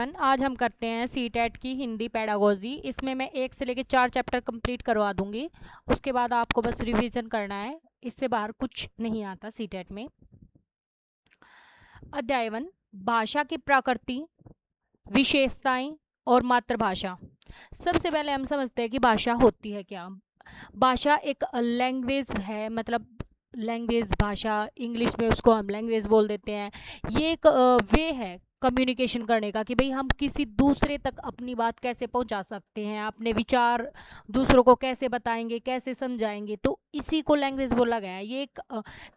आज हम करते हैं सीटेट की हिंदी पेडागोजी। इसमें मैं 1 से लेकर 4 चैप्टर कंप्लीट करवा दूंगी। उसके बाद आपको बस रिवीजन करना है, इससे बाहर कुछ नहीं आता सीटेट में। अध्याय 1, भाषा की प्रकृति, विशेषताएं और मातृभाषा। सबसे पहले हम समझते हैं कि भाषा होती है क्या। भाषा एक लैंग्वेज है, मतलब लैंग्वेज भाषा, इंग्लिश में उसको हम लैंग्वेज बोल देते हैं। ये एक वे है कम्युनिकेशन करने का कि भाई हम किसी दूसरे तक अपनी बात कैसे पहुंचा सकते हैं, अपने विचार दूसरों को कैसे बताएंगे, कैसे समझाएंगे, तो इसी को लैंग्वेज बोला गया है। ये एक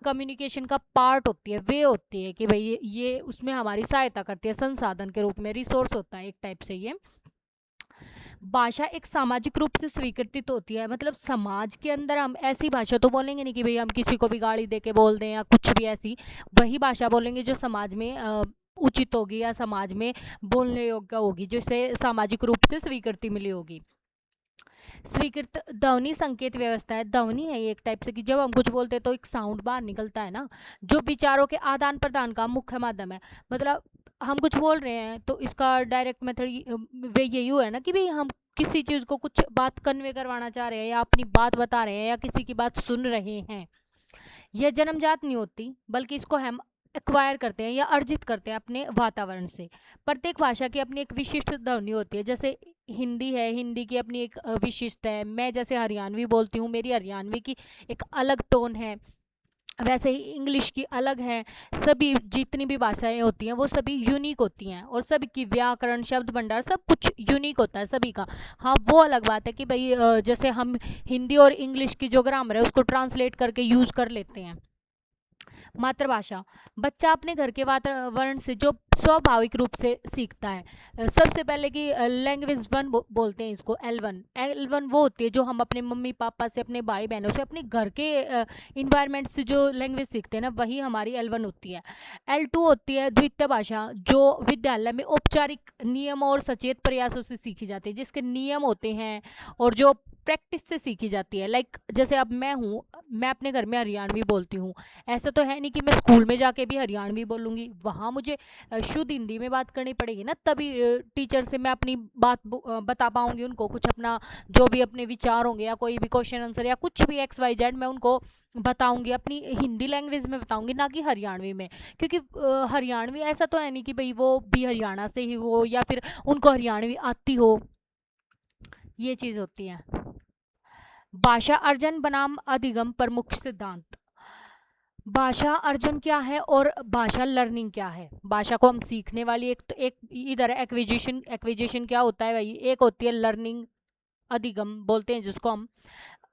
कम्युनिकेशन का पार्ट होती है, वे होती है कि भाई ये उसमें हमारी सहायता करती है, संसाधन के रूप में, रिसोर्स होता है एक टाइप से। ये भाषा एक सामाजिक रूप से स्वीकृत होती है, मतलब समाज के अंदर हम ऐसी भाषा तो बोलेंगे नहीं कि भाई हम किसी को भी गाली दे के बोल दें या कुछ भी ऐसी। वही भाषा बोलेंगे जो समाज में उचित होगी या समाज में बोलने योग्य होगी, जिसे सामाजिक रूप से स्वीकृति मिली होगी। स्वीकृत ध्वनि संकेत व्यवस्था है। ध्वनि है ये एक टाइप से कि जब हम कुछ बोलते हैं तो एक साउंड बाहर निकलता है ना, जो विचारों के आदान प्रदान का मुख्य माध्यम है। मतलब हम कुछ बोल रहे हैं तो इसका डायरेक्ट मेथड वे यही हुआ है ना कि भाई हम किसी चीज़ को कुछ बात कन्वे करवाना चाह रहे हैं या अपनी बात बता रहे हैं या किसी की बात सुन रहे हैं। यह जन्मजात नहीं होती, बल्कि इसको हम एक्वायर करते हैं या अर्जित करते हैं अपने वातावरण से। प्रत्येक भाषा की अपनी एक विशिष्ट ध्वनि होती है। जैसे हिंदी है, हिंदी की अपनी एक विशिष्ट है। मैं जैसे हरियाणवी बोलती हूँ, मेरी हरियाणवी की एक अलग टोन है। वैसे ही इंग्लिश की अलग है। सभी जितनी भी भाषाएं होती हैं वो सभी यूनिक होती हैं और सभी की व्याकरण, शब्द भंडार सब कुछ यूनिक होता है सभी का। हाँ, वो अलग बात है कि भाई जैसे हम हिंदी और इंग्लिश की जो ग्रामर है उसको ट्रांसलेट करके यूज़ कर लेते हैं। मातृभाषा, बच्चा अपने घर के वातावरण से जो स्वाभाविक रूप से सीखता है। सबसे पहले कि लैंग्वेज वन बोलते हैं इसको, L1 वो होती है जो हम अपने मम्मी पापा से, अपने भाई बहनों से, अपने घर के इन्वायरमेंट से जो लैंग्वेज सीखते हैं ना, वही हमारी L1 होती है। L2 होती है द्वितीय भाषा, जो विद्यालय में औपचारिक नियम और सचेत प्रयासों से सीखी जाती है, जिसके नियम होते हैं और जो प्रैक्टिस से सीखी जाती है। लाइक जैसे अब मैं हूँ, मैं अपने घर में हरियाणवी बोलती हूँ। ऐसा तो है नहीं कि मैं स्कूल में जाके भी हरियाणवी बोलूँगी, वहाँ मुझे शुद्ध हिंदी में बात करनी पड़ेगी ना, तभी टीचर से मैं अपनी बात बता पाऊँगी उनको, कुछ अपना जो भी अपने विचार होंगे या कोई भी क्वेश्चन आंसर या कुछ भी XYZ मैं उनको बताऊंगी, अपनी हिंदी लैंग्वेज में बताऊंगी, ना कि हरियाणवी में। क्योंकि हरियाणवी ऐसा तो है नहीं कि भाई वो भी हरियाणा से ही हो या फिर उनको हरियाणवी आती हो, ये चीज़ होती है। भाषा अर्जन बनाम अधिगम प्रमुख सिद्धांत। भाषा अर्जन क्या है और भाषा लर्निंग क्या है। भाषा को हम सीखने वाली एक तो एक इधर एक्विजिशन। एक्विजिशन क्या होता है भाई, एक होती है लर्निंग, अधिगम बोलते हैं जिसको हम।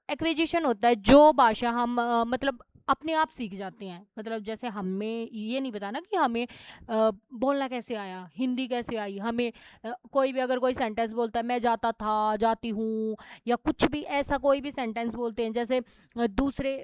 एक्विजिशन होता है जो भाषा हम मतलब अपने आप सीख जाते हैं। मतलब जैसे हमें ये नहीं पता ना कि हमें बोलना कैसे आया, हिंदी कैसे आई हमें। कोई भी अगर कोई सेंटेंस बोलता है, मैं जाता था, जाती हूँ, या कुछ भी ऐसा कोई भी सेंटेंस बोलते हैं, जैसे दूसरे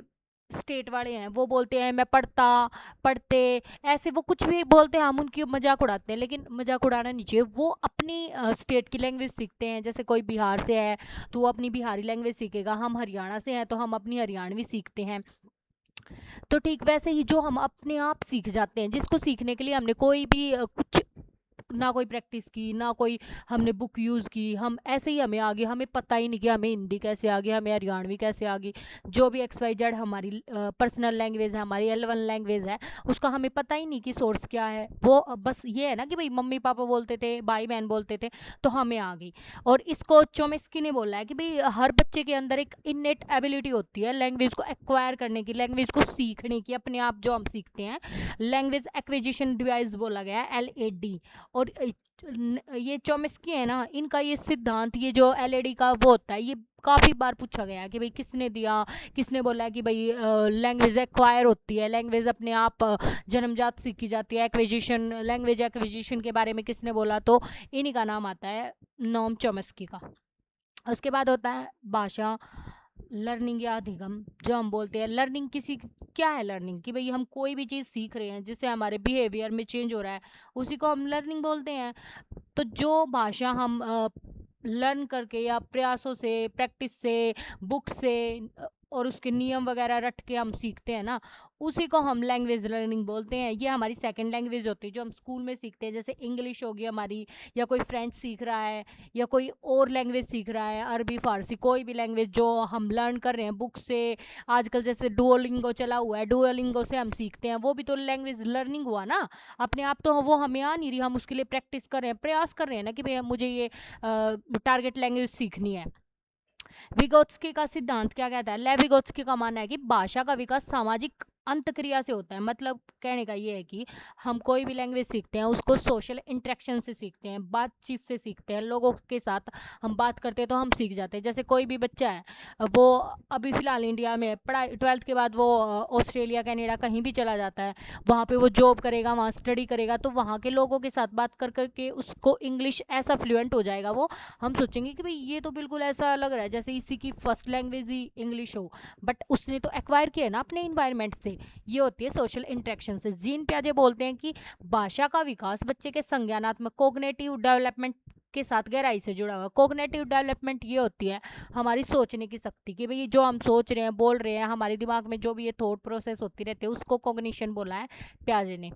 स्टेट वाले हैं वो बोलते हैं मैं पढ़ता, पढ़ते, ऐसे वो कुछ भी बोलते हैं, हम उनकी मजाक उड़ाते हैं। लेकिन मजाक उड़ाना नहीं चाहिए, वो अपनी स्टेट की लैंग्वेज सीखते हैं। जैसे कोई बिहार से है तो वो अपनी बिहारी लैंग्वेज सीखेगा, हम हरियाणा से हैं तो हम अपनी हरियाणवी सीखते हैं। तो ठीक वैसे ही जो हम अपने आप सीख जाते हैं, जिसको सीखने के लिए हमने कोई भी कुछ ना कोई प्रैक्टिस की, ना कोई हमने बुक यूज़ की, हम ऐसे ही हमें आ गई। हमें पता ही नहीं कि हमें हिंदी कैसे आ गई, हमें हरियाणवी कैसे आ गई। जो भी XYZ हमारी पर्सनल लैंग्वेज है, हमारी L1 लैंग्वेज है, उसका हमें पता ही नहीं कि सोर्स क्या है। वो बस ये है ना कि भाई मम्मी पापा बोलते थे, भाई बहन बोलते थे, तो हमें आ गई। और इसको चोमेस्की ने बोला है कि भाई हर बच्चे के अंदर एक इनेट एबिलिटी होती है लैंग्वेज को एक्वायर करने की, लैंग्वेज को सीखने की, अपने आप जो हम सीखते हैं। लैंग्वेज एक्विजिशन डिवाइस बोला गया है, LAD। और ये चोमिस्की है ना, इनका ये सिद्धांत, ये जो LAD का वो होता है, ये काफ़ी बार पूछा गया है कि भाई किसने दिया, किसने बोला कि भाई लैंग्वेज एक्वायर होती है, लैंग्वेज अपने आप जन्मजात सीखी जाती है। एक्विजिशन, लैंग्वेज एक्विजिशन के बारे में किसने बोला, तो इन्हीं का नाम आता है, नोम चोमिस्की का। उसके बाद होता है भाषा लर्निंग या अधिगम। जो हम बोलते हैं लर्निंग, किसी क्या है लर्निंग, कि भाई हम कोई भी चीज़ सीख रहे हैं जिससे हमारे बिहेवियर में चेंज हो रहा है, उसी को हम लर्निंग बोलते हैं। तो जो भाषा हम लर्न करके या प्रयासों से, प्रैक्टिस से, बुक से और उसके नियम वगैरह रट के हम सीखते हैं ना, उसी को हम लैंग्वेज लर्निंग बोलते हैं। ये हमारी सेकंड लैंग्वेज होती है जो हम स्कूल में सीखते हैं, जैसे इंग्लिश होगी हमारी, या कोई फ्रेंच सीख रहा है, या कोई और लैंग्वेज सीख रहा है, अरबी फारसी कोई भी लैंग्वेज जो हम लर्न कर रहे हैं बुक से। आजकल जैसे डुओलिंगो चला हुआ है, डुओलिंगो से हम सीखते हैं, वो भी तो लैंग्वेज लर्निंग हुआ ना। अपने आप तो वो हमें आ नहीं रही, हम उसके लिए प्रैक्टिस कर रहे हैं, प्रयास कर रहे हैं ना कि भाई मुझे ये टारगेट लैंग्वेज सीखनी है। विगोत्स्की का सिद्धांत क्या कहता है? लेव विगोत्स्की का मानना है कि भाषा का विकास सामाजिक अंतक्रिया से होता है। मतलब कहने का ये है कि हम कोई भी लैंग्वेज सीखते हैं उसको सोशल इंटरेक्शन से सीखते हैं, बातचीत से सीखते हैं, लोगों के साथ हम बात करते हैं तो हम सीख जाते हैं। जैसे कोई भी बच्चा है, वो अभी फ़िलहाल इंडिया में पढ़ाई 12th के बाद वो ऑस्ट्रेलिया कनाडा कहीं भी चला जाता है, वहाँ पे वो जॉब करेगा, वहाँ स्टडी करेगा, तो वहाँ के लोगों के साथ बात कर करके उसको इंग्लिश ऐसा फ्लुएंट हो जाएगा वो, हम सोचेंगे कि भाई ये तो बिल्कुल ऐसा लग रहा है जैसे इसी की फर्स्ट लैंग्वेज ही इंग्लिश हो, बट उसने तो एक्वायर किया है ना अपने इन्वायरमेंट से। ये होती है सोशल इंटरेक्शन से। जीन प्याजे बोलते हैं कि भाषा का विकास बच्चे के संज्ञानात्मक कोग्निटिव डेवलपमेंट के साथ गहराई से जुड़ा हुआ। कोग्निटिव डेवलपमेंट ये होती है हमारी सोचने की शक्ति, कि भाई जो हम सोच रहे हैं, बोल रहे हैं, हमारे दिमाग में जो भी ये थॉट प्रोसेस होती रहती है, उसको कॉग्निशन बोला है प्याजे ने।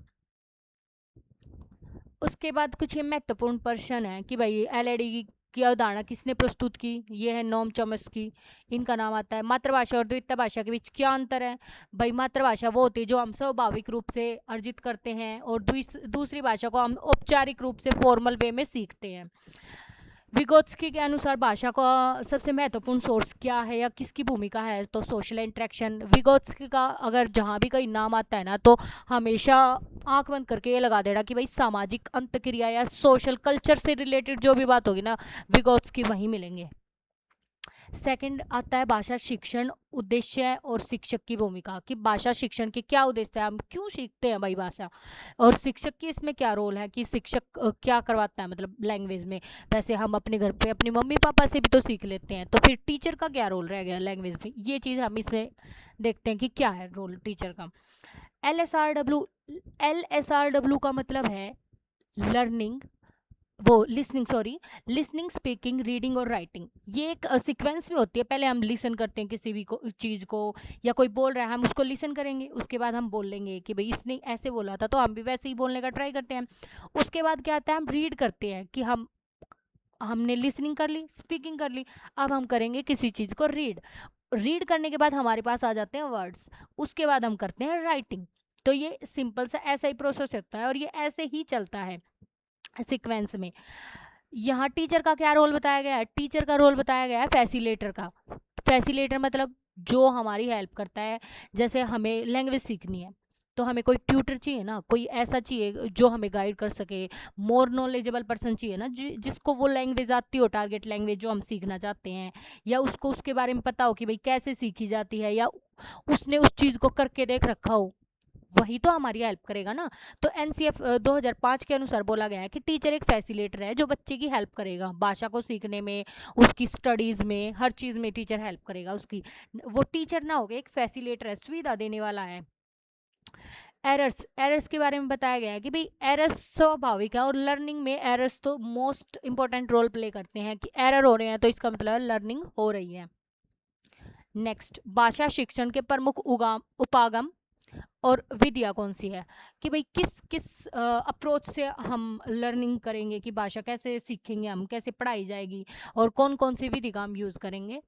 उसके बाद कुछ ये महत्वपूर्ण प्रश्न है कि भाई एलईडी की अवधारणा किसने प्रस्तुत की? ये है नोम चॉम्स्की, इनका नाम आता है। मातृभाषा और द्वितीय भाषा के बीच क्या अंतर है? भाई मातृभाषा वो होती है जो हम स्वाभाविक रूप से अर्जित करते हैं, और दूसरी भाषा को हम औपचारिक रूप से फॉर्मल वे में सीखते हैं। विगोत्स्की के अनुसार भाषा का सबसे महत्वपूर्ण सोर्स क्या है या किसकी भूमिका है? तो सोशल इंटरेक्शन। विगोत्स्की का अगर जहाँ भी कोई नाम आता है ना, तो हमेशा आंख बंद करके ये लगा देना कि भाई सामाजिक अंतक्रिया या सोशल कल्चर से रिलेटेड जो भी बात होगी ना, विगोत्स्की वहीं मिलेंगे। सेकंड आता है भाषा शिक्षण, उद्देश्य और शिक्षक की भूमिका, कि भाषा शिक्षण के क्या उद्देश्य है, हम क्यों सीखते हैं भाई भाषा, और शिक्षक की इसमें क्या रोल है, कि शिक्षक क्या करवाता है मतलब लैंग्वेज में। वैसे हम अपने घर पे अपने मम्मी पापा से भी तो सीख लेते हैं, तो फिर टीचर का क्या रोल रह गया लैंग्वेज में, ये चीज़ हम इसमें देखते हैं कि क्या है रोल टीचर का। LSRW, LSRW का मतलब है लर्निंग, वो listening, sorry, listening, speaking, reading और राइटिंग। ये एक सीक्वेंस में होती है। पहले हम लिसन करते हैं किसी भी चीज़ को, या कोई बोल रहा है हम उसको लिसन करेंगे, उसके बाद हम बोल लेंगे कि भाई इसने ऐसे बोला था तो हम भी वैसे ही बोलने का ट्राई करते हैं। उसके बाद क्या आता है, हम रीड करते हैं कि हमने लिसनिंग कर ली, स्पीकिंग कर ली, अब हम करेंगे किसी चीज़ को रीड। रीड करने के बाद हमारे पास आ जाते हैं वर्ड्स, उसके बाद हम करते हैं राइटिंग। तो ये सिंपल सा ऐसा ही प्रोसेस होता है और ये ऐसे ही चलता है सीक्वेंस में। यहाँ टीचर का क्या रोल बताया गया है? टीचर का रोल बताया गया है फैसिलेटर का। फैसिलेटर मतलब जो हमारी हेल्प करता है। जैसे हमें लैंग्वेज सीखनी है तो हमें कोई ट्यूटर चाहिए ना, कोई ऐसा चाहिए जो हमें गाइड कर सके, मोर नॉलेजेबल पर्सन चाहिए ना, जिसको वो लैंग्वेज आती हो, टारगेट लैंग्वेज जो हम सीखना चाहते हैं, या उसको उसके बारे में पता हो कि भाई कैसे सीखी जाती है, या उसने उस चीज़ को करके देख रखा हो, वही तो हमारी हेल्प करेगा ना। तो एनसीएफ 2005 के अनुसार बोला गया है कि टीचर एक फैसिलिटेटर है जो बच्चे की हेल्प करेगा भाषा को सीखने में, उसकी स्टडीज़ में, हर चीज़ में टीचर हेल्प करेगा उसकी। वो टीचर ना होगा, एक फैसिलिटेटर है, सुविधा देने वाला है। एरर्स, एरर्स के बारे में बताया गया है कि भाई एरर्स स्वाभाविक है, और लर्निंग में एरर्स तो मोस्ट इंपॉर्टेंट रोल प्ले करते हैं, कि एरर हो रहे हैं तो इसका मतलब लर्निंग हो रही है। नेक्स्ट, भाषा शिक्षण के प्रमुख उपागम और विधियाँ कौन सी है, कि भाई किस किस अप्रोच से हम लर्निंग करेंगे, कि भाषा कैसे सीखेंगे हम, कैसे पढ़ाई जाएगी, और कौन कौन सी विधि का हम यूज़ करेंगे।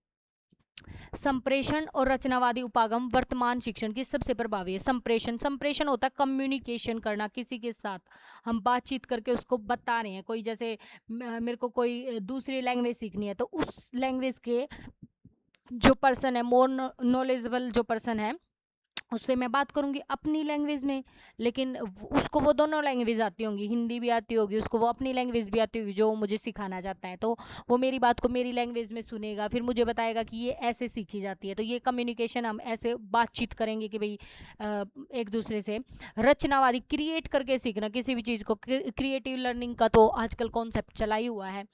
संप्रेषण और रचनावादी उपागम वर्तमान शिक्षण की सबसे प्रभावी है। संप्रेषण, संप्रेषण होता है कम्युनिकेशन करना किसी के साथ, हम बातचीत करके उसको बता रहे हैं। कोई जैसे मेरे को कोई दूसरी लैंग्वेज सीखनी है, तो उस लैंग्वेज के जो पर्सन है, मोर नॉलेजेबल जो पर्सन है, उससे मैं बात करूँगी अपनी लैंग्वेज में, लेकिन उसको वो दोनों लैंग्वेज आती होंगी, हिंदी भी आती होगी, उसको वो अपनी लैंग्वेज भी आती होगी जो मुझे सिखाना चाहता है, तो वो मेरी बात को मेरी लैंग्वेज में सुनेगा, फिर मुझे बताएगा कि ये ऐसे सीखी जाती है। तो ये कम्युनिकेशन, हम ऐसे बातचीत करेंगे कि भाई एक दूसरे से। रचनावादी, क्रिएट करके सीखना किसी भी चीज़ को, क्रिएटिव लर्निंग का तो आजकल कॉन्सेप्ट चला ही हुआ है।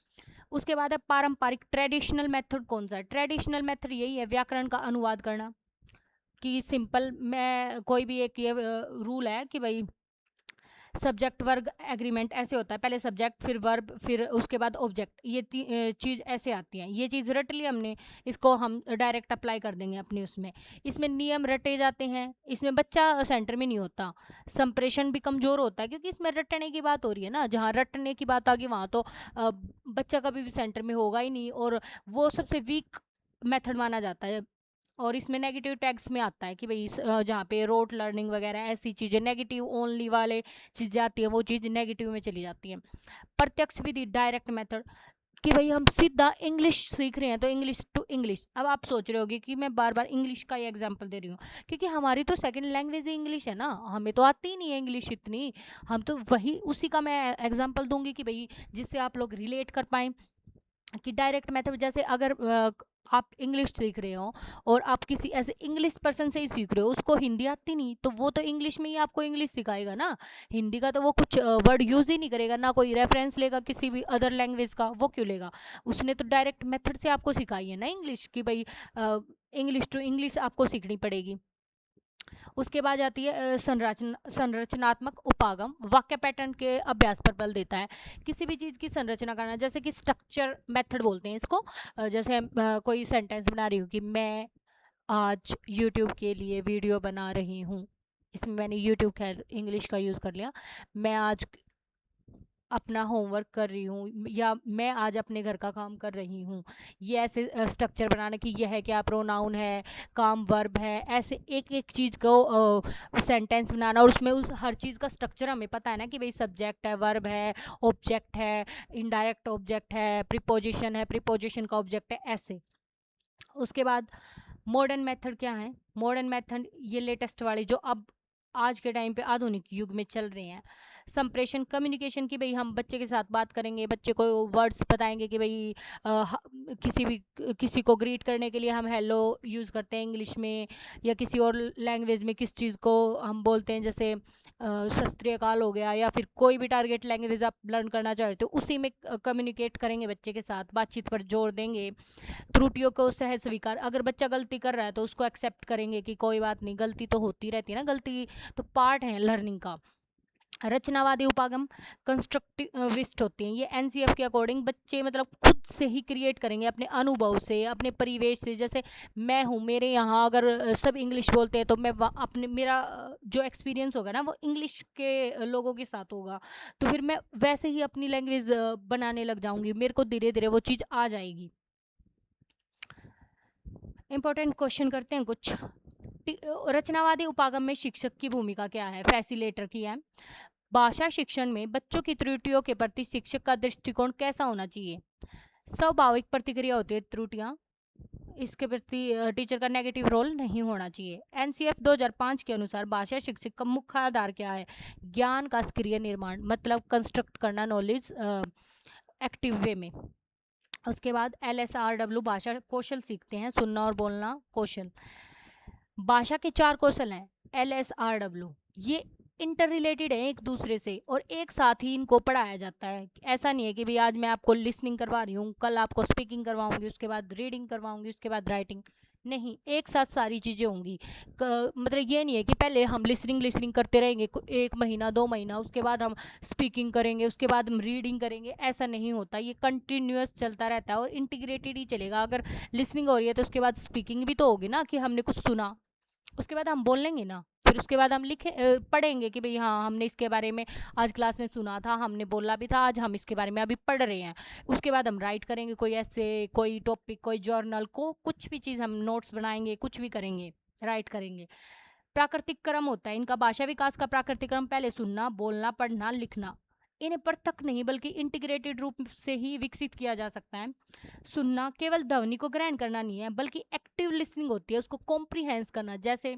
उसके बाद है पारंपरिक, ट्रेडिशनल मेथड कौन सा है? ट्रेडिशनल मेथड यही है व्याकरण का अनुवाद करना, कि सिंपल मैं कोई भी एक ये रूल है कि भाई सब्जेक्ट वर्ग एग्रीमेंट ऐसे होता है, पहले सब्जेक्ट फिर वर्ब फिर उसके बाद ऑब्जेक्ट, ये चीज़ ऐसे आती है। ये चीज़ रट ली हमने, इसको हम डायरेक्ट अप्लाई कर देंगे अपने उसमें। इसमें नियम रटे जाते हैं, इसमें बच्चा सेंटर में नहीं होता, संप्रेषण भी कमज़ोर होता है, क्योंकि इसमें रटने की बात हो रही है ना। जहाँ रटने की बात आ गई वहाँ तो बच्चा कभी भी सेंटर में होगा ही नहीं, और वो सबसे वीक मेथड माना जाता है। और इसमें नेगेटिव टैग्स में आता है कि भाई जहाँ पे रोट लर्निंग वगैरह ऐसी चीज़ें नेगेटिव ओनली वाले चीज़ें आती हैं, वो चीज़ नेगेटिव में चली जाती हैं। प्रत्यक्ष विधि डायरेक्ट मेथड, कि भाई हम सीधा इंग्लिश सीख रहे हैं तो इंग्लिश टू इंग्लिश। अब आप सोच रहे होगे कि मैं बार बार इंग्लिश का ही एग्जांपल दे रही हूँ, क्योंकि हमारी तो सेकंड लैंग्वेज ही इंग्लिश है ना, हमें तो आती ही नहीं है इंग्लिश इतनी। हम तो वही उसी का मैं एग्जांपल दूंगी कि भाई जिससे आप लोग रिलेट कर पाएँ कि डायरेक्ट मेथड। जैसे अगर आप इंग्लिश सीख रहे हो और आप किसी ऐसे इंग्लिश पर्सन से ही सीख रहे हो, उसको हिंदी आती नहीं, तो वो तो इंग्लिश में ही आपको इंग्लिश सिखाएगा ना। हिंदी का तो वो कुछ वर्ड यूज़ ही नहीं करेगा, ना कोई रेफरेंस लेगा किसी भी अदर लैंग्वेज का, वो क्यों लेगा। उसने तो डायरेक्ट मेथड से आपको सिखाई है ना इंग्लिश, कि भाई इंग्लिश टू इंग्लिश आपको सीखनी पड़ेगी। उसके बाद आती है संरचनात्मक उपागम, वाक्य पैटर्न के अभ्यास पर बल देता है। किसी भी चीज़ की संरचना करना, जैसे कि स्ट्रक्चर मेथड बोलते हैं इसको। जैसे कोई सेंटेंस बना रही हूँ कि मैं आज यूट्यूब के लिए वीडियो बना रही हूँ, इसमें मैंने यूट्यूब खैर इंग्लिश का यूज़ कर लिया। मैं आज अपना होमवर्क कर रही हूँ, या मैं आज अपने घर का काम कर रही हूँ। ये ऐसे स्ट्रक्चर बनाना कि यह है क्या, प्रोनाउन है, काम वर्ब है, ऐसे एक एक चीज़ को सेंटेंस बनाना, और उसमें उस हर चीज़ का स्ट्रक्चर हमें पता है ना, कि भाई सब्जेक्ट है, वर्ब है, ऑब्जेक्ट है, इनडायरेक्ट ऑब्जेक्ट है, प्रीपोजिशन है, प्रीपोजिशन का ऑब्जेक्ट है, ऐसे। उसके बाद मॉडर्न मेथड क्या है। मॉडर्न मेथड ये लेटेस्ट वाले जो अब आज के टाइम पे आधुनिक युग में चल रहे हैं। संप्रेषण कम्युनिकेशन की, भाई हम बच्चे के साथ बात करेंगे, बच्चे को वर्ड्स बताएंगे कि भाई किसी को ग्रीट करने के लिए हम हेलो यूज़ करते हैं इंग्लिश में, या किसी और लैंग्वेज में किस चीज़ को हम बोलते हैं, जैसे सत श्री अकाल हो गया, या फिर कोई भी टारगेट लैंग्वेज आप लर्न करना चाहते हो उसी में कम्युनिकेट करेंगे बच्चे के साथ, बातचीत पर जोर देंगे। त्रुटियों को सहज स्वीकार, अगर बच्चा गलती कर रहा है तो उसको एक्सेप्ट करेंगे कि कोई बात नहीं, गलती तो होती रहती है ना, गलती तो पार्ट है लर्निंग का। रचनावादी उपागम कंस्ट्रक्टिविस्ट होती हैं, ये एनसीएफ के अकॉर्डिंग बच्चे मतलब खुद से ही क्रिएट करेंगे अपने अनुभव से, अपने परिवेश से। जैसे मैं हूँ, मेरे यहाँ अगर सब इंग्लिश बोलते हैं तो मैं अपने मेरा जो एक्सपीरियंस होगा ना वो इंग्लिश के लोगों के साथ होगा, तो फिर मैं वैसे ही अपनी लैंग्वेज बनाने लग जाऊँगी, मेरे को धीरे धीरे वो चीज़ आ जाएगी। इंपॉर्टेंट क्वेश्चन करते हैं कुछ। रचनावादी उपागम में शिक्षक की भूमिका क्या है, फैसिलेटर की है। भाषा शिक्षण में बच्चों की त्रुटियों के प्रति शिक्षक का दृष्टिकोण कैसा होना चाहिए। स्वाभाविक प्रतिक्रिया होती है त्रुटियां, इसके प्रति टीचर का नेगेटिव रोल नहीं होना चाहिए। एनसीएफ 2005 के अनुसार भाषा शिक्षक का मुख्य आधार क्या है, ज्ञान का सक्रिय निर्माण, मतलब कंस्ट्रक्ट करना नॉलेज एक्टिव वे में। उसके बाद LSRW भाषा कौशल सीखते हैं, सुनना और बोलना कौशल। भाषा के 4 कौशल हैं LSRW, ये इंटर रिलेटेड है एक दूसरे से, और एक साथ ही इनको पढ़ाया जाता है। ऐसा नहीं है कि भाई आज मैं आपको लिसनिंग करवा रही हूँ, कल आपको स्पीकिंग करवाऊंगी, उसके बाद रीडिंग करवाऊंगी, उसके बाद राइटिंग, नहीं, एक साथ सारी चीज़ें होंगी। मतलब ये नहीं है कि पहले हम लिसनिंग लिसनिंग करते रहेंगे 1 महीना 2 महीना, उसके बाद हम स्पीकिंग करेंगे, उसके बाद हम रीडिंग करेंगे, ऐसा नहीं होता। ये कंटिन्यूअस चलता रहता है और इंटीग्रेटेड ही चलेगा। अगर लिसनिंग हो रही है तो उसके बाद स्पीकिंग भी तो होगी ना, कि हमने कुछ सुना, उसके बाद हम बोल लेंगे ना, फिर उसके बाद हम लिखे पढ़ेंगे कि भाई हाँ हमने इसके बारे में आज क्लास में सुना था, हमने बोला भी था, आज हम इसके बारे में अभी पढ़ रहे हैं। उसके बाद हम राइट करेंगे, कोई ऐसे कोई टॉपिक, कोई जर्नल को, कुछ भी चीज़ हम नोट्स बनाएंगे, कुछ भी करेंगे, राइट करेंगे। प्राकृतिक क्रम होता है इनका, भाषा विकास का प्राकृतिक क्रम, पहले सुनना, बोलना, पढ़ना, लिखना। इन्हें पृथक नहीं बल्कि इंटीग्रेटेड रूप से ही विकसित किया जा सकता है। सुनना केवल ध्वनि को ग्रहण करना नहीं है, बल्कि एक्टिव लिसनिंग होती है, उसको कॉम्प्रीहेंस करना। जैसे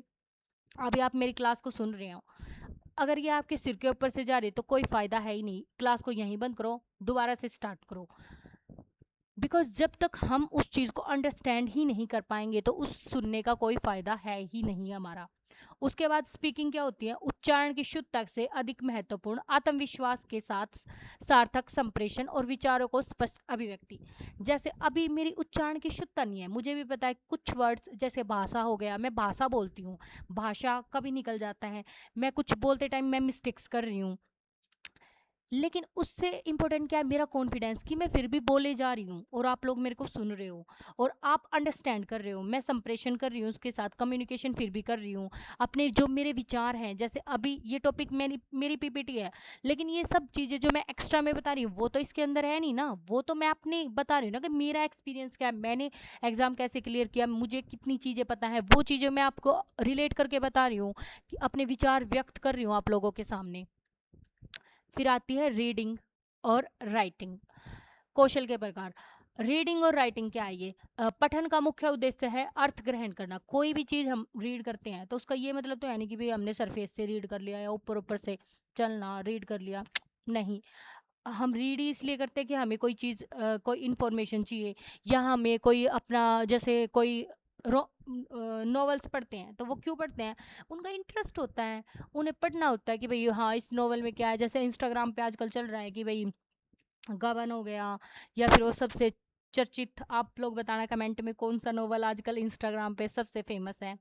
अभी आप मेरी क्लास को सुन रहे हो, अगर ये आपके सिर के ऊपर से जा रही है तो कोई फ़ायदा है ही नहीं, क्लास को यहीं बंद करो, दोबारा से स्टार्ट करो। बिकॉज जब तक हम उस चीज़ को अंडरस्टैंड ही नहीं कर पाएंगे तो उस सुनने का कोई फ़ायदा है ही नहीं हमारा। उसके बाद स्पीकिंग क्या होती है, उच्चारण की शुद्धता से अधिक महत्वपूर्ण, आत्मविश्वास के साथ सार्थक संप्रेषण और विचारों को स्पष्ट अभिव्यक्ति। जैसे अभी मेरी उच्चारण की शुद्धता नहीं है, मुझे भी पता है कुछ वर्ड्स, जैसे भाषा हो गया, मैं भाषा बोलती हूँ, भाषा कभी निकल जाता है, मैं कुछ बोलते टाइम मैं मिस्टेक्स कर रही हूँ, लेकिन उससे इम्पोर्टेंट क्या है, मेरा कॉन्फिडेंस कि मैं फिर भी बोले जा रही हूँ और आप लोग मेरे को सुन रहे हो और आप अंडरस्टैंड कर रहे हो, मैं संप्रेषण कर रही हूँ उसके साथ, कम्युनिकेशन फिर भी कर रही हूँ अपने जो मेरे विचार हैं। जैसे अभी ये टॉपिक मेरी मेरी पीपीटी है, लेकिन ये सब चीज़ें जो मैं एक्स्ट्रा में बता रही हूँ वो तो इसके अंदर है नहीं ना, वो तो मैं अपने बता रही हूँ ना कि मेरा एक्सपीरियंस क्या है, मैंने एग्ज़ाम कैसे क्लियर किया, मुझे कितनी चीज़ें पता है, वो चीज़ें मैं आपको रिलेट करके बता रही हूँ, कि अपने विचार व्यक्त कर रही हूँ आप लोगों के सामने। फिर आती है रीडिंग और राइटिंग, कौशल के प्रकार। रीडिंग और राइटिंग क्या है ये? पठन का मुख्य उद्देश्य है अर्थ ग्रहण करना। कोई भी चीज़ हम रीड करते हैं तो उसका ये मतलब तो है नहीं कि भाई हमने सरफेस से रीड कर लिया या ऊपर ऊपर से चलना रीड कर लिया, नहीं। हम रीड ही इसलिए करते हैं कि हमें कोई चीज़ कोई इन्फॉर्मेशन चाहिए, या हमें कोई अपना, जैसे कोई नॉवेल्स पढ़ते हैं तो वो क्यों पढ़ते हैं, उनका इंटरेस्ट होता है, उन्हें पढ़ना होता है कि भाई हाँ इस नॉवल में क्या है। जैसे इंस्टाग्राम पे आजकल चल रहा है कि भाई गबन हो गया, या फिर वो सबसे चर्चित, आप लोग बताना कमेंट में कौन सा नॉवल आजकल इंस्टाग्राम पे सबसे फेमस है,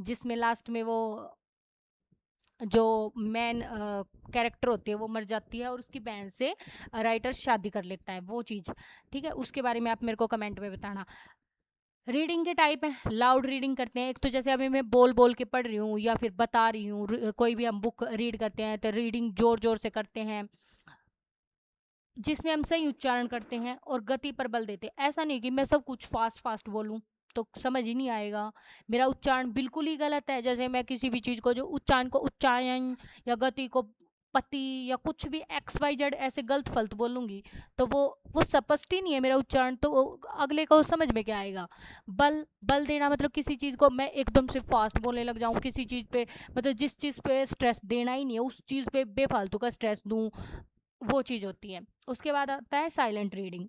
जिसमें लास्ट में वो जो मेन कैरेक्टर होती है वो मर जाती है और उसकी बहन से राइटर शादी कर लेता है, वो चीज़। ठीक है, उसके बारे में आप मेरे को कमेंट में बताना। रीडिंग के टाइप हैं, लाउड रीडिंग करते हैं, एक तो जैसे अभी मैं बोल बोल के पढ़ रही हूँ या फिर बता रही हूँ, कोई भी हम बुक रीड करते हैं तो रीडिंग जोर जोर से करते हैं, जिसमें हम सही उच्चारण करते हैं और गति पर बल देते हैं। ऐसा नहीं कि मैं सब कुछ फास्ट फास्ट बोलूं तो समझ ही नहीं आएगा, मेरा उच्चारण बिल्कुल ही गलत है। जैसे मैं किसी भी चीज़ को जो उच्चारण को उच्चारण या गति को पति या कुछ भी एक्स वाई जेड ऐसे गलत फलत बोलूंगी तो वो स्पष्ट ही नहीं है मेरा उच्चारण, तो वो अगले को समझ में क्या आएगा। बल बल देना मतलब किसी चीज़ को मैं एकदम से फास्ट बोलने लग जाऊं, किसी चीज़ पे मतलब जिस चीज़ पे स्ट्रेस देना ही नहीं है उस चीज़ पे बेफालतू का स्ट्रेस दूं, वो चीज़ होती है। उसके बाद आता है साइलेंट रीडिंग,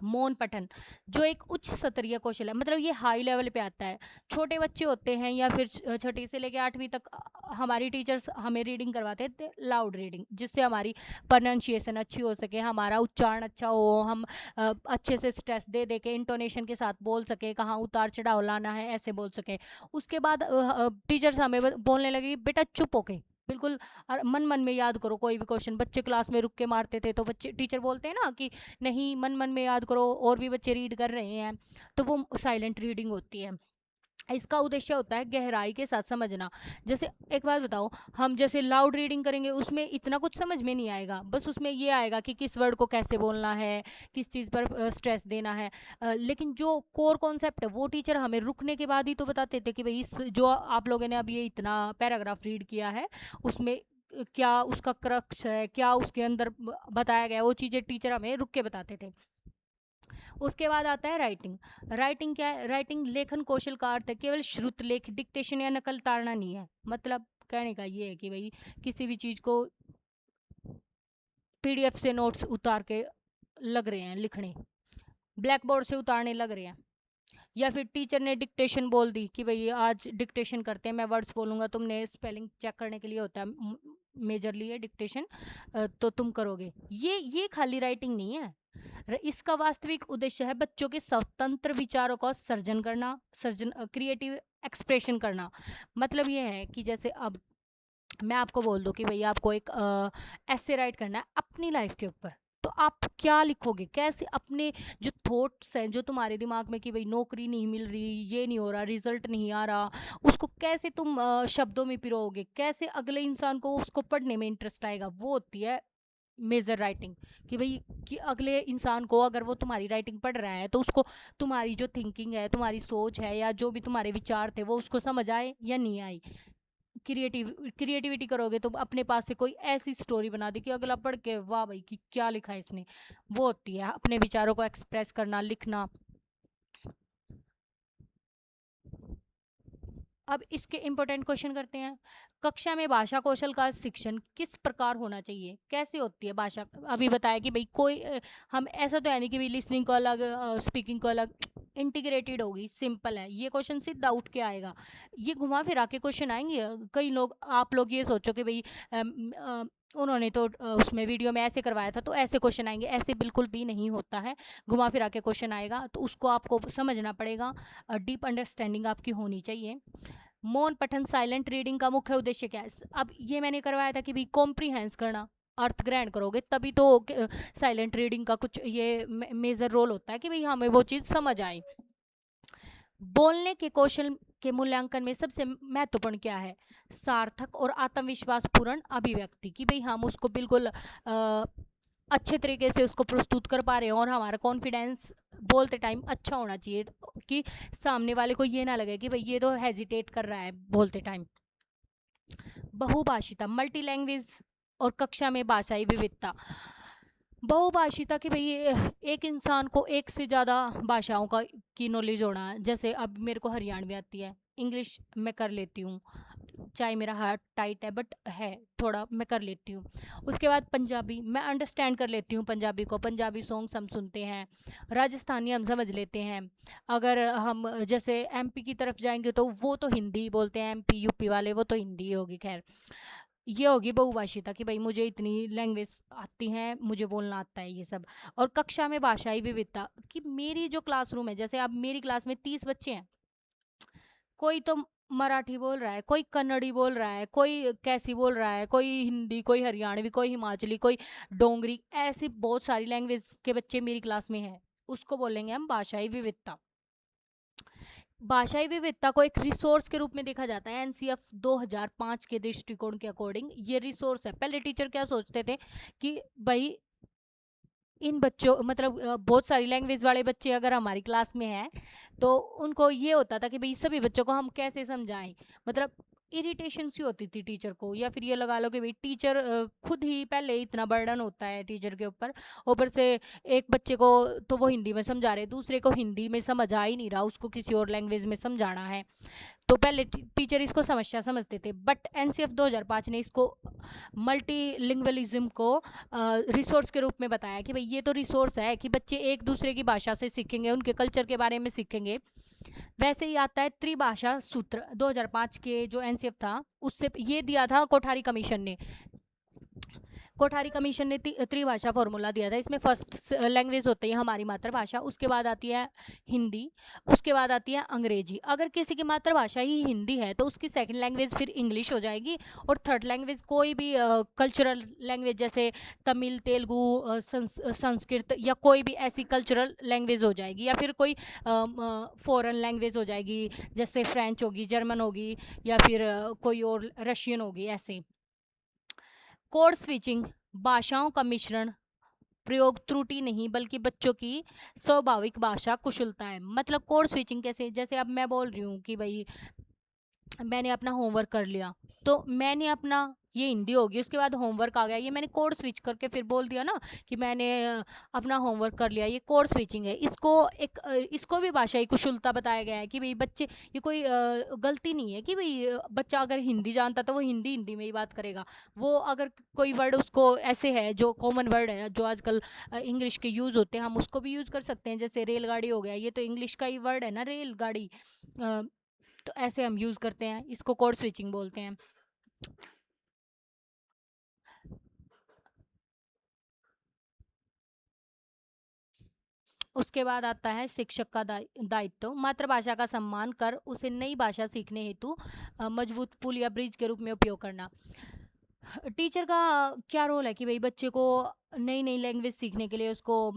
मौन पठन, जो एक उच्च स्तरीय कौशल है, मतलब ये हाई लेवल पे आता है। छोटे बच्चे होते हैं या फिर छठी से लेकर 8वीं तक हमारी टीचर्स हमें रीडिंग करवाते थे, लाउड रीडिंग, जिससे हमारी प्रोनाउंसिएशन अच्छी हो सके, हमारा उच्चारण अच्छा हो, हम अच्छे से स्ट्रेस दे दे के इंटोनेशन के साथ बोल सके, कहाँ उतार चढ़ाव लाना है ऐसे बोल सके। उसके बाद टीचर्स हमें बोलने लगी बेटा चुप होके बिल्कुल, और मन मन में याद करो कोई भी क्वेश्चन। बच्चे क्लास में रुक के मारते थे तो बच्चे टीचर बोलते हैं ना कि नहीं मन मन में याद करो, और भी बच्चे रीड कर रहे हैं, तो वो साइलेंट रीडिंग होती है। इसका उद्देश्य होता है गहराई के साथ समझना। जैसे एक बात बताओ, हम जैसे लाउड रीडिंग करेंगे उसमें इतना कुछ समझ में नहीं आएगा, बस उसमें ये आएगा कि किस वर्ड को कैसे बोलना है, किस चीज़ पर स्ट्रेस देना है। लेकिन जो कोर कॉन्सेप्ट है वो टीचर हमें रुकने के बाद ही तो बताते थे कि भाई इस जो आप लोगों ने अब ये इतना पैराग्राफ रीड किया है उसमें क्या उसका क्रक्स है, क्या उसके अंदर बताया गया है, वो चीज़ें टीचर हमें रुक के बताते थे। उसके बाद आता है राइटिंग। राइटिंग क्या है? राइटिंग लेखन कौशल का अर्थ है केवल श्रुत लेख, डिक्टेशन या नकल ताड़ना नहीं है। मतलब कहने का ये है कि भाई किसी भी चीज़ को पीडीएफ से नोट्स उतार के लग रहे हैं लिखने, ब्लैक बोर्ड से उतारने लग रहे हैं, या फिर टीचर ने डिक्टेशन बोल दी कि भाई आज डिक्टेशन करते हैं, मैं वर्ड्स बोलूँगा, तुमने स्पेलिंग चेक करने के लिए होता है मेजरली है डिक्टेशन, तो तुम करोगे। ये खाली राइटिंग नहीं है। इसका वास्तविक उद्देश्य है बच्चों के स्वतंत्र विचारों का सर्जन करना, सर्जन क्रिएटिव एक्सप्रेशन करना। मतलब ये है कि जैसे अब मैं आपको बोल दूं कि भैया आपको एक ऐसे राइट करना है अपनी लाइफ के ऊपर, तो आप क्या लिखोगे, कैसे अपने जो थॉट्स हैं जो तुम्हारे दिमाग में कि भाई नौकरी नहीं मिल रही, ये नहीं हो रहा, रिजल्ट नहीं आ रहा, उसको कैसे तुम शब्दों में पिरोगे, कैसे अगले इंसान को उसको पढ़ने में इंटरेस्ट आएगा, वो होती है मेजर राइटिंग। कि भाई कि अगले इंसान को अगर वो तुम्हारी राइटिंग पढ़ रहा है तो उसको तुम्हारी जो थिंकिंग है, तुम्हारी सोच है, या जो भी तुम्हारे विचार थे वो उसको समझ आए या नहीं आए। क्रिएटिविटी करोगे तो अपने पास से कोई ऐसी स्टोरी बना दी कि अगला पढ़ के वाह भाई कि क्या लिखा है इसने, वो होती है अपने विचारों को एक्सप्रेस करना, लिखना। अब इसके इम्पोर्टेंट क्वेश्चन करते हैं। कक्षा में भाषा कौशल का शिक्षण किस प्रकार होना चाहिए, कैसे होती है भाषा? अभी बताया कि भाई कोई हम ऐसा तो है नहीं कि भाई लिसनिंग को अलग स्पीकिंग को अलग, इंटीग्रेटेड होगी, सिंपल है। ये क्वेश्चन सीधा उठ के आएगा, ये घुमा फिरा के क्वेश्चन आएंगे। कई लोग, आप लोग ये सोचो कि भाई उन्होंने तो उसमें वीडियो में ऐसे करवाया था तो ऐसे क्वेश्चन आएंगे, ऐसे बिल्कुल भी नहीं होता है। घुमा फिरा के क्वेश्चन आएगा तो उसको आपको समझना पड़ेगा, डीप अंडरस्टैंडिंग आपकी होनी चाहिए। मौन पठन साइलेंट रीडिंग का मुख्य उद्देश्य क्या है? अब ये मैंने करवाया था कि भाई कॉम्प्रीहेंस करना, अर्थ ग्रहण करोगे तभी तो साइलेंट रीडिंग का कुछ ये मेजर रोल होता है कि भाई हमें वो चीज़ समझ आए। बोलने के कौशल के मूल्यांकन में सबसे महत्वपूर्ण क्या है? सार्थक और आत्मविश्वास पूर्ण अभिव्यक्ति, कि भाई हम उसको बिल्कुल अच्छे तरीके से उसको प्रस्तुत कर पा रहे हैं और हमारा कॉन्फिडेंस बोलते टाइम अच्छा होना चाहिए कि सामने वाले को ये ना लगे कि भाई ये तो हेजिटेट कर रहा है बोलते टाइम। बहुभाषिता, मल्टी लैंग्वेज और कक्षा में भाषाई विविधता। बहुभाषिता कि भाई एक इंसान को एक से ज़्यादा भाषाओं का की नॉलेज होना, जैसे अब मेरे को हरियाणवी आती है, इंग्लिश मैं कर लेती हूँ, चाहे मेरा हार्ट टाइट है बट है थोड़ा मैं कर लेती हूँ। उसके बाद पंजाबी मैं अंडरस्टैंड कर लेती हूँ, पंजाबी को, पंजाबी सॉन्ग्स हम सुनते हैं। राजस्थानी हम समझ लेते हैं। अगर हम जैसे एमपी की तरफ जाएंगे तो वो तो हिंदी बोलते हैं, एमपी यूपी वाले, वो तो हिंदी ही होगी। खैर ये होगी बहुभाषिता कि भाई मुझे इतनी लैंग्वेज आती हैं, मुझे बोलना आता है ये सब। और कक्षा में भाषाई विविधता कि मेरी जो क्लासरूम है, जैसे अब मेरी क्लास में 30 बच्चे हैं, कोई तो मराठी बोल रहा है, कोई कन्नड़ी बोल रहा है, कोई कैसी बोल रहा है, कोई हिंदी, कोई हरियाणवी, कोई हिमाचली, कोई डोंगरी, ऐसी बहुत सारी लैंग्वेज के बच्चे मेरी क्लास में हैं, उसको बोलेंगे हम भाषाई विविधता। भाषाई विविधता को एक रिसोर्स के रूप में देखा जाता है एनसीएफ 2005 के दृष्टिकोण के अकॉर्डिंग। ये रिसोर्स है। पहले टीचर क्या सोचते थे कि भाई इन बच्चों मतलब बहुत सारी लैंग्वेज वाले बच्चे अगर हमारी क्लास में हैं तो उनको ये होता था कि भाई सभी बच्चों को हम कैसे समझाएं, मतलब इरिटेशन सी होती थी टीचर को, या फिर ये लगा लो कि भाई टीचर खुद ही पहले इतना बर्डन होता है टीचर के ऊपर, ऊपर से एक बच्चे को तो वो हिंदी में समझा रहे, दूसरे को हिंदी में समझ आ ही नहीं रहा, उसको किसी और लैंग्वेज में समझाना है। तो पहले टीचर इसको समस्या समझते थे, बट एनसीएफ 2005 ने इसको मल्टीलिंगुअलिज्म को रिसोर्स के रूप में बताया कि भाई ये तो रिसोर्स है कि बच्चे एक दूसरे की भाषा से सीखेंगे, उनके कल्चर के बारे में सीखेंगे। वैसे ही आता है त्रिभाषा सूत्र 2005 के जो एनसीएफ था, उससे ये दिया था कोठारी कमीशन ने। कोठारी कमीशन ने त्रिभाषा फॉर्मूला दिया था। इसमें फर्स्ट लैंग्वेज होती है हमारी मातृभाषा, उसके बाद आती है हिंदी, उसके बाद आती है अंग्रेजी। अगर किसी की मातृभाषा ही हिंदी है तो उसकी सेकंड लैंग्वेज फिर इंग्लिश हो जाएगी, और थर्ड लैंग्वेज कोई भी कल्चरल लैंग्वेज जैसे तमिल, तेलुगु, संस्कृत या कोई भी ऐसी कल्चरल लैंग्वेज हो जाएगी, या फिर कोई फॉरेन लैंग्वेज हो जाएगी, जैसे फ्रेंच होगी, जर्मन होगी, या फिर कोई और रशियन होगी। ऐसे कोड स्विचिंग, भाषाओं का मिश्रण, प्रयोग त्रुटि नहीं बल्कि बच्चों की स्वाभाविक भाषा कुशलता है। मतलब कोड स्विचिंग कैसे, जैसे अब मैं बोल रही हूँ कि भाई मैंने अपना होमवर्क कर लिया, तो मैंने अपना, ये हिंदी होगी, उसके बाद होमवर्क आ गया, ये मैंने कोड स्विच करके फिर बोल दिया ना कि मैंने अपना होमवर्क कर लिया, ये कोड स्विचिंग है। इसको एक इसको भी भाषाई कुशलता बताया गया है कि भाई बच्चे, ये कोई गलती नहीं है कि भाई बच्चा अगर हिंदी जानता तो वो हिंदी हिंदी में ही बात करेगा। वो अगर कोई वर्ड उसको ऐसे है जो कॉमन वर्ड है जो आजकल इंग्लिश के यूज़ होते हैं, हम उसको भी यूज़ कर सकते हैं। जैसे रेलगाड़ी हो गया, ये तो इंग्लिश का ही वर्ड है ना, रेलगाड़ी। तो ऐसे हम यूज़ करते हैं, इसको कोड स्विचिंग बोलते हैं। उसके बाद आता है शिक्षक का दायित्व, मातृभाषा का सम्मान कर उसे नई भाषा सीखने हेतु मजबूत पुल या ब्रिज के रूप में उपयोग करना। टीचर का क्या रोल है कि भाई बच्चे को नई नई लैंग्वेज सीखने के लिए उसको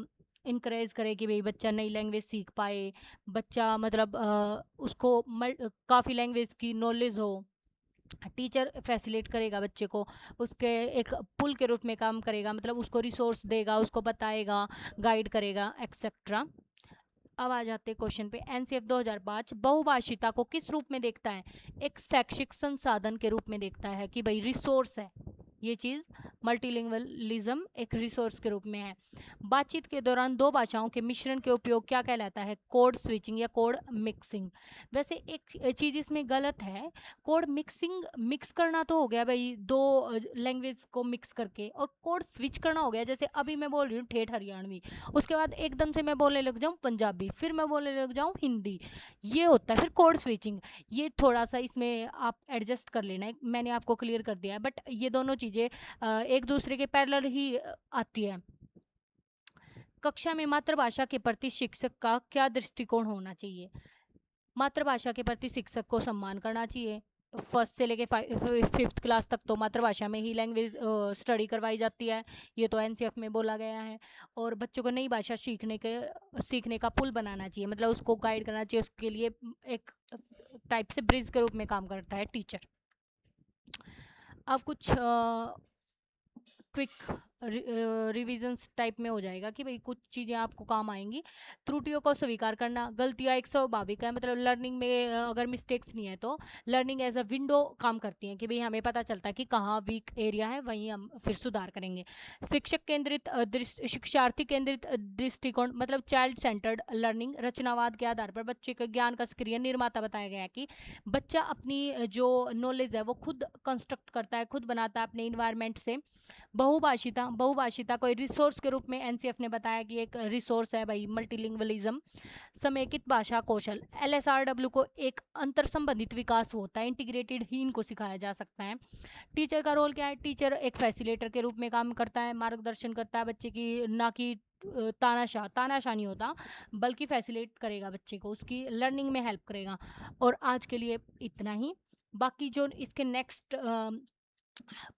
इनकरेज करे कि भाई बच्चा नई लैंग्वेज सीख पाए, बच्चा मतलब उसको काफ़ी लैंग्वेज की नॉलेज हो। टीचर फैसिलिटेट करेगा बच्चे को, उसके एक पुल के रूप में काम करेगा, मतलब उसको रिसोर्स देगा, उसको बताएगा, गाइड करेगा, एक्सेट्रा। अब आ जाते हैं क्वेश्चन पे। एनसीएफ 2005 बहुभाषिता को किस रूप में देखता है? एक शैक्षिक संसाधन के रूप में देखता है कि भाई रिसोर्स है ये चीज़, मल्टीलिंगुअलिज्म एक रिसोर्स के रूप में है। बातचीत के दौरान दो भाषाओं के मिश्रण के उपयोग क्या कहलाता है? कोड स्विचिंग या कोड मिक्सिंग। वैसे एक चीज़ इसमें गलत है, कोड मिक्सिंग मिक्स करना तो हो गया भाई दो लैंग्वेज को मिक्स करके, और कोड स्विच करना हो गया जैसे अभी मैं बोल रही हूँ ठेठ हरियाणवी, उसके बाद एकदम से मैं बोलने लग जाऊँ पंजाबी, फिर मैं बोलने लग जाऊँ हिंदी, ये होता है फिर कोड स्विचिंग। ये थोड़ा सा इसमें आप एडजस्ट कर लेना है, मैंने आपको क्लियर कर दिया है, बट ये दोनों चीज़ें एक दूसरे के पैरेलल ही आती है। कक्षा में मातृभाषा के प्रति शिक्षक का क्या दृष्टिकोण होना चाहिए? मातृभाषा के प्रति शिक्षक को सम्मान करना चाहिए, फर्स्ट से लेके फिफ्थ क्लास तक तो मातृभाषा में ही लैंग्वेज स्टडी करवाई जाती है, ये तो एनसीएफ में बोला गया है। और बच्चों को नई भाषा सीखने का पुल बनाना चाहिए, मतलब उसको गाइड करना चाहिए, उसके लिए एक टाइप से ब्रिज के रूप में काम करता है टीचर। अब कुछ क्विक रिविजन्स टाइप में हो जाएगा कि भाई कुछ चीज़ें आपको काम आएंगी। त्रुटियों को स्वीकार करना, गलतियाँ एक स्वाभाविक है, मतलब लर्निंग में अगर मिस्टेक्स नहीं है तो लर्निंग एज अ विंडो काम करती हैं कि भाई हमें पता चलता है कि कहाँ वीक एरिया है, वहीं हम फिर सुधार करेंगे। शिक्षक केंद्रित शिक्षार्थी केंद्रित दृष्टिकोण, मतलब चाइल्ड सेंटर्ड लर्निंग, रचनावाद के आधार पर बच्चे के ज्ञान का सक्रिय निर्माता बताया गया है कि बच्चा अपनी जो नॉलेज है वो खुद कंस्ट्रक्ट करता है, खुद बनाता है अपने इन्वायरमेंट से। बहुभाषिता को रिसोर्स के रूप में एनसीएफ ने बताया कि एक रिसोर्स है भाई, मल्टीलिंगुअलिज्म। समेकित भाषा कौशल, एलएसआरडब्ल्यू को एक अंतर संबंधित विकास होता है, इंटीग्रेटेड ही इनको सिखाया जा सकता है। टीचर का रोल क्या है? टीचर एक फैसिलेटर के रूप में काम करता है, मार्गदर्शन करता है बच्चे की, ना कि तानाशाह नहीं होता, बल्कि फैसिलेट करेगा बच्चे को, उसकी लर्निंग में हेल्प करेगा। और आज के लिए इतना ही, बाकी जो इसके नेक्स्ट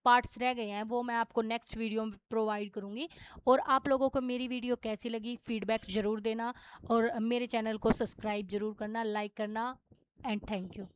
पार्ट्स रह गए हैं वो मैं आपको नेक्स्ट वीडियो में प्रोवाइड करूँगी। और आप लोगों को मेरी वीडियो कैसी लगी फीडबैक ज़रूर देना, और मेरे चैनल को सब्सक्राइब ज़रूर करना, लाइक करना, एंड थैंक यू।